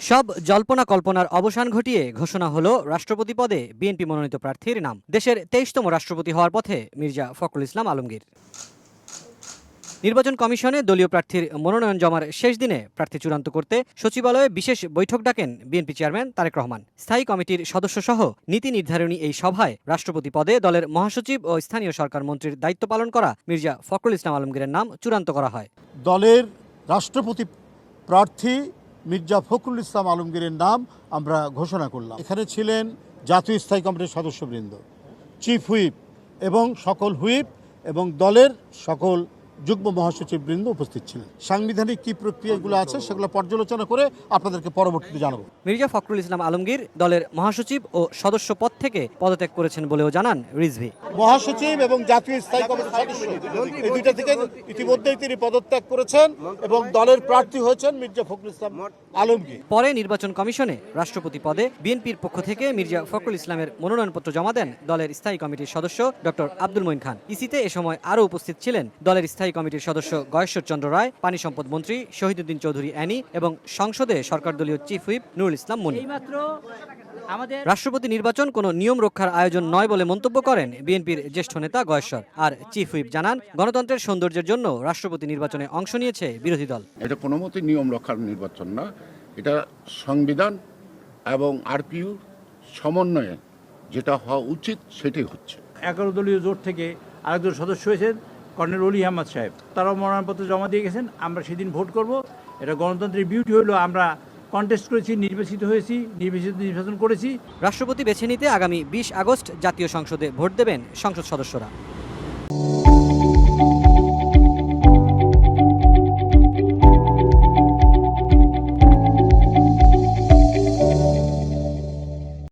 সব জল্পনা কল্পনার অবসান ঘটিয়ে ঘোষণা হলো রাষ্ট্রপতি পদে বিএনপি মনোনীত প্রার্থীর নাম। দেশের ২৩তম রাষ্ট্রপতি হওয়ার পথে মির্জা ফখরুল ইসলাম আলমগীর। নির্বাচন কমিশনে দলীয় প্রার্থীর মনোনয়ন জমার শেষ দিনে প্রার্থী চূড়ান্ত করতে সচিবালয়ে বিশেষ বৈঠক ডাকেন বিএনপি চেয়ারম্যান তারেক রহমান। স্থায়ী কমিটির সদস্যসহ নীতি নির্ধারণী এই সভায় রাষ্ট্রপতি পদে দলের মহাসচিব ও স্থানীয় সরকার মন্ত্রীর দায়িত্ব পালন করা মির্জা ফখরুল ইসলাম আলমগীরের নাম চূড়ান্ত করা হয়। দলের রাষ্ট্রপতি প্রার্থী মির্জা ফখরুল ইসলাম আলমগীরের নাম আমরা ঘোষণা করলাম। এখানে ছিলেন জাতীয় স্থায়ী কমিটির সদস্যবৃন্দ, চিফ হুইপ এবং সকল হুইপ এবং দলের সকল যুগ্ম মহাসচিববৃন্দ উপস্থিত ছিলেন। সাংবিধানিক কী প্রক্রিয়াগুলো আছে সেগুলো পর্যালোচনা করে আপনাদেরকে পরবর্তীতে জানাবো। মির্জা ফখরুল ইসলাম আলমগীর দলের মহাসচিব ও সদস্য পদ থেকে পদত্যাগ করেছেন বলেও জানান রিজভী। মহাসচিব এবং জাতীয় স্থায়ী কমিটির সদস্য এই দুইটা থেকে ইতিমধ্যেই তিনি পদত্যাগ করেছেন এবং দলের প্রার্থী হয়েছেন মির্জা ফখরুল ইসলাম আলমগীর। পরে নির্বাচন কমিশনে রাষ্ট্রপতি পদে বিএনপির পক্ষ থেকে মির্জা ফখরুল ইসলামের মনোনয়নপত্র জমা দেন দলের স্থায়ী কমিটির সদস্য ডক্টর আব্দুল মঈন খান। ইসিতে এ সময় আরও উপস্থিত ছিলেন দলের স্থায়ী কমিটির সদস্য গয়েশ্বর চন্দ্র রায়, পানি সম্পদ মন্ত্রী শহীদুদ্দিন চৌধুরী অ্যানি এবং সংসদে সরকার দলীয় চিফ হুইপ নুরুল ইসলাম মনি। রাষ্ট্রপতি নির্বাচন কোনো নিয়ম রক্ষার আয়োজন নয় বলে মন্তব্য করেন বিএনপির জ্যেষ্ঠ নেতা গয়েশ্বর। আর চিফ হুইপ জানান, গণতন্ত্রের সৌন্দর্যের জন্য রাষ্ট্রপতি নির্বাচনে অংশ নিয়েছে বিরোধী দল। এটা কোনো মতে নিয়ম রক্ষার নির্বাচন না, এটা সংবিধান এবং আরপিইউ সমন্বয়ে যেটা হওয়া উচিত সেটাই হচ্ছে। 11 দলীয় জোট থেকে আরেকজন সদস্য হয়েছেন কর্নেল অলি আহমদ সাহেব, তারাও মনোনয়নপত্র জমা দিয়ে গেছেন। আমরা সেদিন ভোট করব। এটা গণতন্ত্রের বিউটি হলো আমরা কন্টেস্ট করেছি, নির্বাচিত হয়েছি, নির্বাচন করেছি। রাষ্ট্রপতি বেছে নিতে আগামী 20 আগস্ট জাতীয় সংসদে ভোট দেবেন সংসদ সদস্যরা।